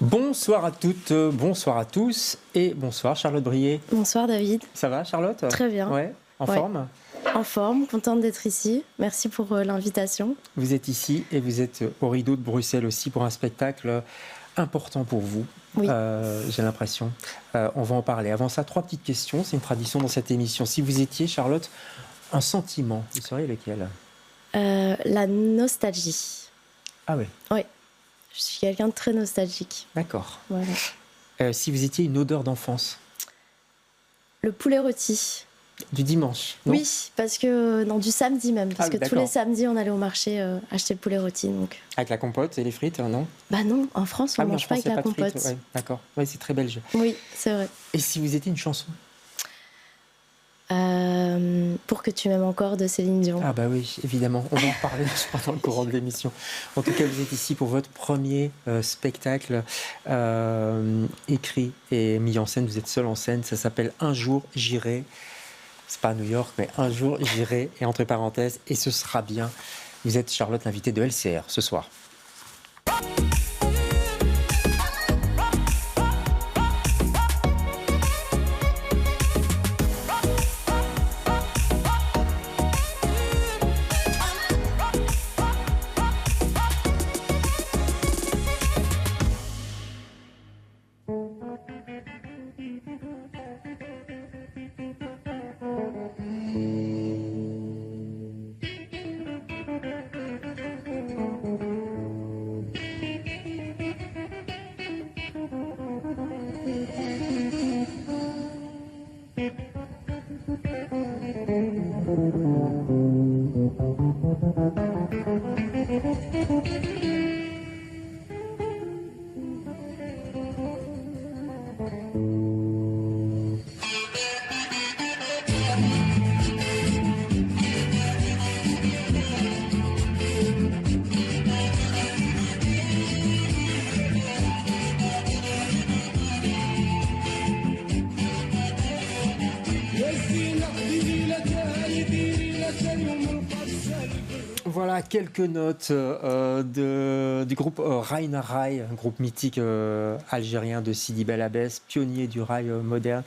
Bonsoir à toutes, bonsoir à tous et bonsoir Charlotte Brier. Bonsoir David. Ça va Charlotte? Très bien. Ouais, en forme? En forme, contente d'être ici. Merci pour l'invitation. Vous êtes ici et vous êtes au Rideau de Bruxelles aussi pour un spectacle important pour vous. Oui. J'ai l'impression. On va en parler. Avant ça, 3 petites questions. C'est une tradition dans cette émission. Si vous étiez, Charlotte, un sentiment, vous seriez lequel? La nostalgie. Ah oui. Oui. Je suis quelqu'un de très nostalgique. D'accord. Voilà. Si vous étiez une odeur d'enfance? Le poulet rôti. Du dimanche, non? Oui, parce que du samedi même, parce que tous d'accord. les samedis on allait au marché acheter le poulet rôti. Donc. Avec la compote et les frites, non? Bah non, en France on ne mange pas avec la compote. Frites, ouais, d'accord. Ouais, c'est très belge. Oui, c'est vrai. Et si vous étiez une chanson? Pour que tu m'aimes encore de Céline Dion. Ah bah oui, évidemment, on va en parler pendant le courant de l'émission. En tout cas, vous êtes ici pour votre premier spectacle écrit et mis en scène. Vous êtes seul en scène, ça s'appelle Un jour j'irai. C'est pas à New York, mais Un jour j'irai, et entre parenthèses, et ce sera bien. Vous êtes Charlotte, l'invitée de LCR ce soir. Voilà quelques notes du groupe Raïna Rai, un groupe mythique algérien de Sidi Bel Abbès, pionnier du rail moderne.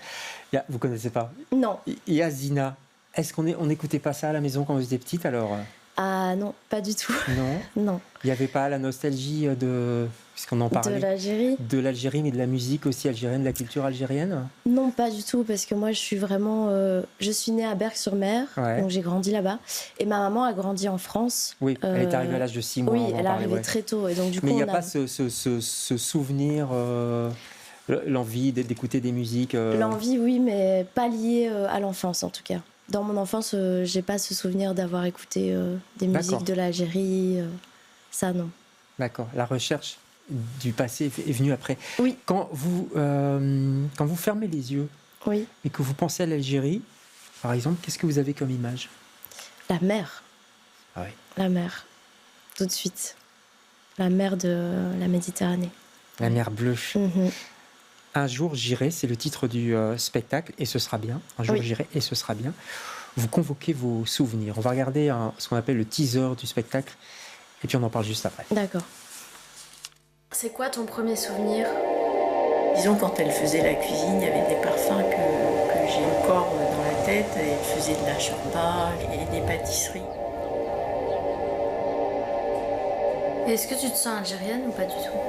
Vous connaissez pas? Non. Yazina. Est-ce qu'on n'écoutait pas ça à la maison quand vous étiez petite alors? Ah non, pas du tout. Non. Non. Il n'y avait pas la nostalgie puisqu'on en parlait, de l'Algérie? De l'Algérie, mais de la musique aussi algérienne, de la culture algérienne? Non, pas du tout, parce que moi je suis vraiment... je suis née à Berck-sur-Mer, Ouais. donc j'ai grandi là-bas. Et ma maman a grandi en France. Oui, elle est arrivée à l'âge de 6 mois. Oui, elle est arrivée très tôt. Et donc, du coup, mais il n'y a pas ce souvenir, l'envie d'écouter des musiques L'envie, oui, mais pas liée à l'enfance en tout cas. Dans mon enfance, j'ai pas ce souvenir d'avoir écouté des musiques de l'Algérie. Ça, non. D'accord. La recherche du passé est venue après. Oui. Quand vous fermez les yeux, oui, et que vous pensez à l'Algérie, par exemple, qu'est-ce que vous avez comme image? La mer. Ah oui. La mer. Tout de suite. La mer de la Méditerranée. La mer bleue. Mm-hmm. Un jour j'irai, c'est le titre du spectacle, et ce sera bien. Un jour j'irai, et ce sera bien. Vous convoquez vos souvenirs. On va regarder ce qu'on appelle le teaser du spectacle, et puis on en parle juste après. D'accord. C'est quoi ton premier souvenir? Disons, quand elle faisait la cuisine, il y avait des parfums que j'ai encore dans la tête. Elle faisait de la chorba et des pâtisseries. Est-ce que tu te sens algérienne ou pas du tout?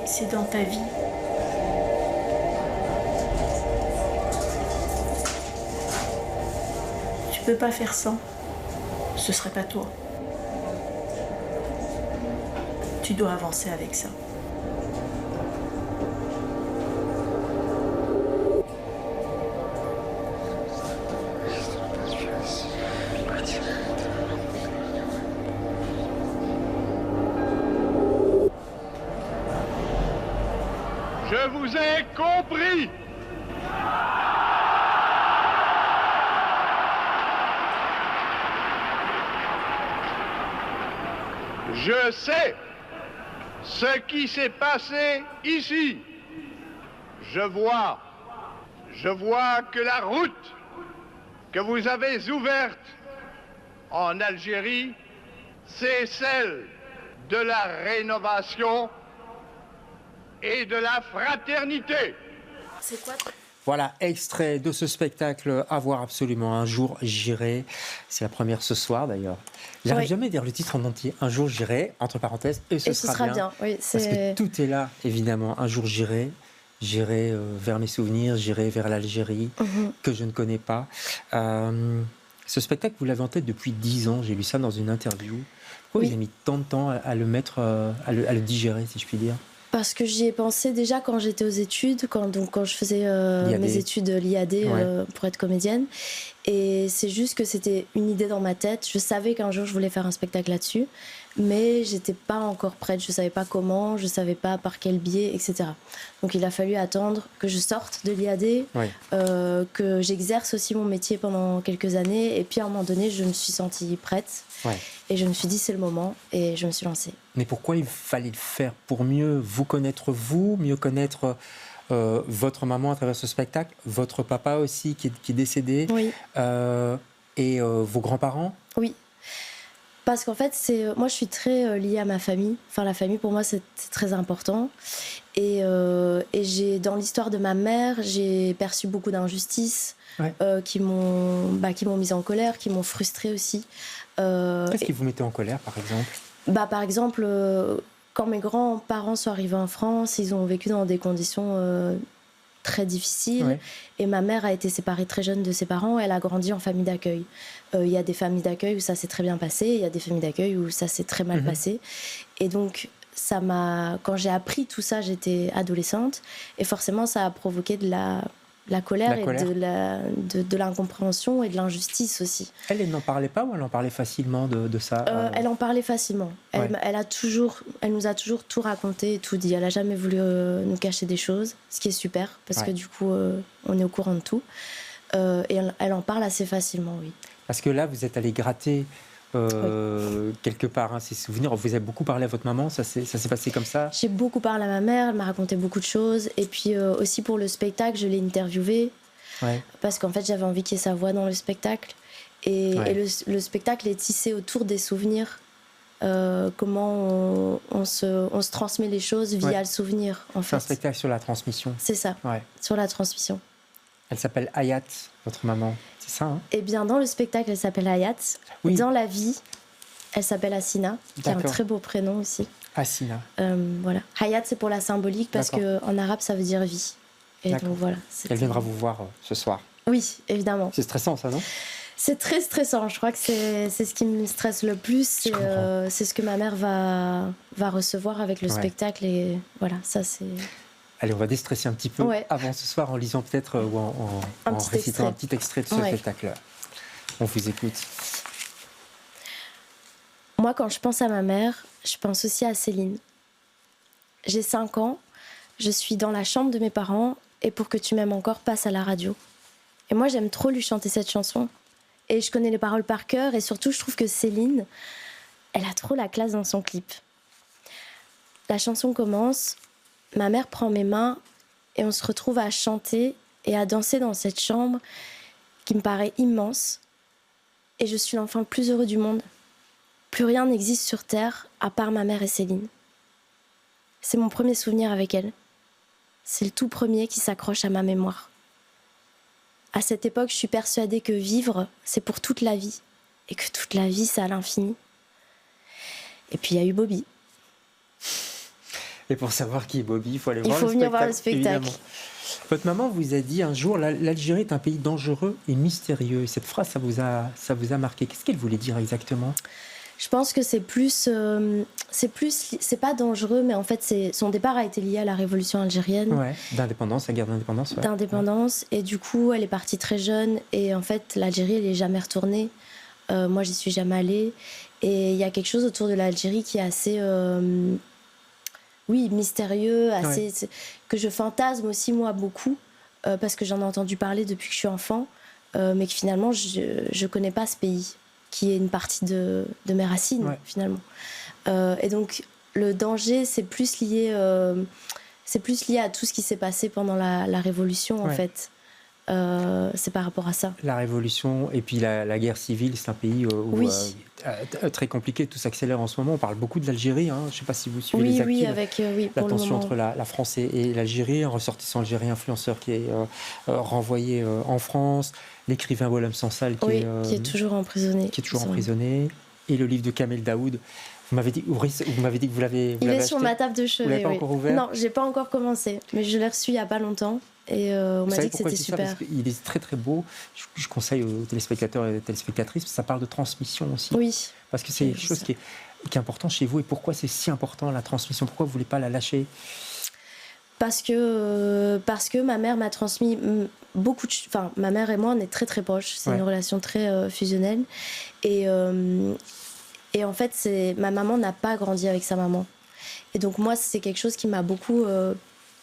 C'est dans ta vie. Tu peux pas faire sans. Ce serait pas toi. Tu dois avancer avec ça. Je vous ai compris. Je sais ce qui s'est passé ici. Je vois que la route que vous avez ouverte en Algérie, c'est celle de la rénovation et de la fraternité. C'est quoi? Voilà, extrait de ce spectacle à voir absolument. Un jour j'irai. C'est la première ce soir d'ailleurs. J'arrive jamais à dire le titre en entier. Un jour j'irai, entre parenthèses, et ce sera bien. Oui, parce que tout est là, évidemment. Un jour j'irai. J'irai vers mes souvenirs, j'irai vers l'Algérie, que je ne connais pas. Ce spectacle, vous l'avez en tête depuis 10 ans. J'ai lu ça dans une interview. Pourquoi vous avez mis tant de temps à le mettre, à le digérer, si je puis dire? Parce que j'y ai pensé déjà quand j'étais aux études, quand je faisais mes études l'IAD pour être comédienne. Et c'est juste que c'était une idée dans ma tête. Je savais qu'un jour je voulais faire un spectacle là-dessus, mais j'étais pas encore prête. Je savais pas comment, je savais pas par quel biais, etc. Donc il a fallu attendre que je sorte de l'IAD, que j'exerce aussi mon métier pendant quelques années. Et puis à un moment donné, je me suis sentie prête. Et je me suis dit c'est le moment et je me suis lancée. Mais pourquoi il fallait le faire? Pour mieux vous connaître vous, mieux connaître votre maman à travers ce spectacle, votre papa aussi qui est décédé, et vos grands-parents? Oui, parce qu'en fait moi je suis très liée à ma famille. Enfin la famille pour moi c'est très important. Et dans l'histoire de ma mère, j'ai perçu beaucoup d'injustices qui m'ont mise en colère, qui m'ont frustrée aussi. Qu'est-ce qui vous mettait en colère, par exemple? Par exemple, quand mes grands-parents sont arrivés en France, ils ont vécu dans des conditions très difficiles. Et ma mère a été séparée très jeune de ses parents. Elle a grandi en famille d'accueil. Il y a des familles d'accueil où ça s'est très bien passé. Il y a des familles d'accueil où ça s'est très mal passé. Et donc, quand j'ai appris tout ça, j'étais adolescente. Et forcément, ça a provoqué de la colère et de l'incompréhension et de l'injustice aussi. Elle n'en parlait pas ou elle en parlait facilement de ça? Elle en parlait facilement. Elle nous a toujours tout raconté et tout dit. Elle n'a jamais voulu nous cacher des choses, ce qui est super, parce que du coup, on est au courant de tout. Et elle en parle assez facilement, oui. Parce que là, vous êtes allé gratter quelque part ces souvenirs. Vous avez beaucoup parlé à votre maman, ça s'est passé comme ça? J'ai beaucoup parlé à ma mère, elle m'a raconté beaucoup de choses. Et puis aussi pour le spectacle, je l'ai interviewée. Parce qu'en fait, j'avais envie qu'il y ait sa voix dans le spectacle. Et le spectacle est tissé autour des souvenirs. Comment on se transmet les choses via le souvenir, en fait. C'est un spectacle sur la transmission. C'est ça, sur la transmission. Elle s'appelle Hayat, votre maman, c'est ça, hein? Eh bien, dans le spectacle, elle s'appelle Hayat. Dans la vie, elle s'appelle Assina, qui est un très beau prénom aussi. Assina. Voilà. Hayat, c'est pour la symbolique, parce qu'en arabe, ça veut dire vie. Et donc voilà. Elle viendra vous voir ce soir. Oui, évidemment. C'est stressant, ça, non? C'est très stressant. Je crois que c'est ce qui me stresse le plus. C'est ce que ma mère va recevoir avec le spectacle. Et voilà, ça c'est... Allez, on va déstresser un petit peu avant ce soir en lisant peut-être ou en récitant un petit extrait de ce spectacle. On vous écoute. Moi, quand je pense à ma mère, je pense aussi à Céline. J'ai 5 ans, je suis dans la chambre de mes parents et Pour que tu m'aimes encore passe à la radio. Et moi, j'aime trop lui chanter cette chanson. Et je connais les paroles par cœur et surtout, je trouve que Céline, elle a trop la classe dans son clip. La chanson commence... Ma mère prend mes mains et on se retrouve à chanter et à danser dans cette chambre qui me paraît immense. Et je suis l'enfant le plus heureux du monde. Plus rien n'existe sur Terre à part ma mère et Céline. C'est mon premier souvenir avec elle. C'est le tout premier qui s'accroche à ma mémoire. À cette époque, je suis persuadée que vivre, c'est pour toute la vie. Et que toute la vie, c'est à l'infini. Et puis il y a eu Bobby. Et pour savoir qui est Bobby, il faut aller voir le spectacle. Évidemment. Votre maman vous a dit un jour, l'Algérie est un pays dangereux et mystérieux. Et cette phrase, ça vous a marqué. Qu'est-ce qu'elle voulait dire exactement? Je pense que c'est pas dangereux, mais en fait, son départ a été lié à la révolution algérienne. D'indépendance, la guerre d'indépendance. D'indépendance. Et du coup, elle est partie très jeune. Et en fait, l'Algérie, elle n'est jamais retournée. Moi, j'y suis jamais allée. Et il y a quelque chose autour de l'Algérie qui est assez... mystérieux, que je fantasme aussi moi beaucoup, parce que j'en ai entendu parler depuis que je suis enfant, mais que finalement je connais pas ce pays, qui est une partie de mes racines finalement. Et donc le danger c'est plus lié à tout ce qui s'est passé pendant la Révolution en fait. c'est par rapport à ça. La révolution et puis la guerre civile, c'est un pays où, Oui. très compliqué, tout s'accélère en ce moment. On parle beaucoup de l'Algérie, je ne sais pas si vous suivez Oui, les oui, actus. avec La pour le tension moment. entre la France et l'Algérie, un ressortissant algérien influenceur qui est renvoyé en France, l'écrivain Boualem Sansal qui est toujours emprisonné. Et le livre de Kamel Daoud. Vous m'avez dit que vous l'avez Il est acheté. sur ma table de chevet. Vous l'avez pas encore ouvert? Non, j'ai pas encore commencé, mais je l'ai reçu il y a pas longtemps et on m'a dit que c'était super. Il est très très beau. Je conseille aux téléspectateurs et aux téléspectatrices, parce que ça parle de transmission aussi. Oui. Parce que c'est quelque chose qui est important chez vous. Et pourquoi c'est si important, la transmission? Pourquoi vous ne voulez pas la lâcher? Parce que ma mère m'a transmis beaucoup de... Enfin, ma mère et moi, on est très très proches. C'est une relation très fusionnelle. Et en fait, ma maman n'a pas grandi avec sa maman. Et donc moi, c'est quelque chose qui m'a beaucoup...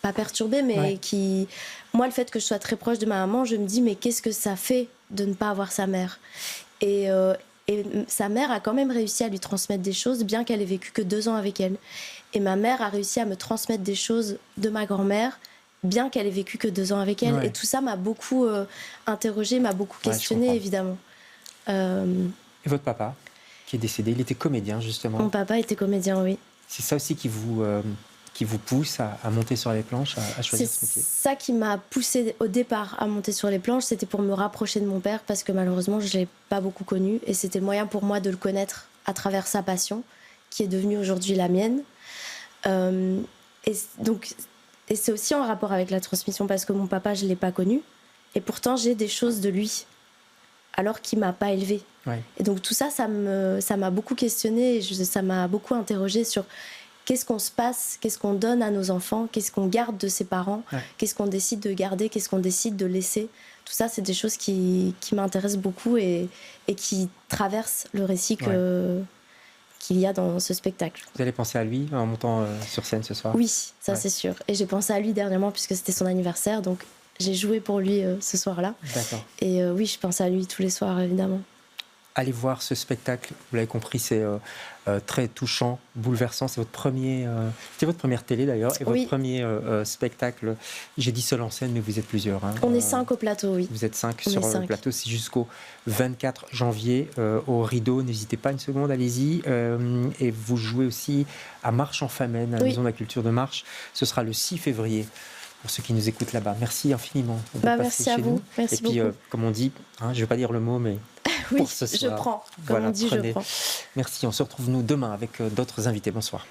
pas perturbée, mais qui... Moi, le fait que je sois très proche de ma maman, je me dis, mais qu'est-ce que ça fait de ne pas avoir sa mère? Et sa mère a quand même réussi à lui transmettre des choses, bien qu'elle ait vécu que 2 ans avec elle. Et ma mère a réussi à me transmettre des choses de ma grand-mère, bien qu'elle ait vécu que 2 ans avec elle. Et tout ça m'a beaucoup interrogée, m'a beaucoup questionnée, évidemment. Et votre papa, qui est décédé, il était comédien, justement. Mon papa était comédien, oui. C'est ça aussi qui vous pousse à monter sur les planches, à choisir ce métier? C'est ça qui m'a poussée au départ à monter sur les planches. C'était pour me rapprocher de mon père, parce que malheureusement, je ne l'ai pas beaucoup connu. Et c'était le moyen pour moi de le connaître à travers sa passion, qui est devenue aujourd'hui la mienne. Et c'est aussi en rapport avec la transmission, parce que mon papa, je ne l'ai pas connu. Et pourtant, j'ai des choses de lui, alors qu'il ne m'a pas élevée. Et donc tout ça, ça m'a beaucoup questionnée, ça m'a beaucoup interrogée sur qu'est-ce qu'on se passe, qu'est-ce qu'on donne à nos enfants, qu'est-ce qu'on garde de ses parents, qu'est-ce qu'on décide de garder, qu'est-ce qu'on décide de laisser. Tout ça, c'est des choses qui m'intéressent beaucoup et qui traversent le récit qu'il y a dans ce spectacle. Vous allez penser à lui en montant sur scène ce soir? Oui, ça c'est sûr. Et j'ai pensé à lui dernièrement, puisque c'était son anniversaire, donc j'ai joué pour lui ce soir-là. D'accord. Et oui, je pense à lui tous les soirs, évidemment. Allez voir ce spectacle, vous l'avez compris, c'est très touchant, bouleversant. C'était votre première télé d'ailleurs, et votre premier spectacle. J'ai dit seul en scène, mais vous êtes plusieurs. On est 5 au plateau, oui. Vous êtes 5 sur le plateau, c'est jusqu'au 24 janvier au Rideau. N'hésitez pas une seconde, allez-y. Et vous jouez aussi à Marche en Famenne, à la Maison de la Culture de Marche. Ce sera le 6 février. Pour ceux qui nous écoutent là-bas. Merci infiniment. Merci à vous. Merci beaucoup. Et puis, comme on dit, je ne vais pas dire le mot, mais oui, pour ce soir, je prends. Comme on dit, je prends. Merci. On se retrouve nous demain avec d'autres invités. Bonsoir.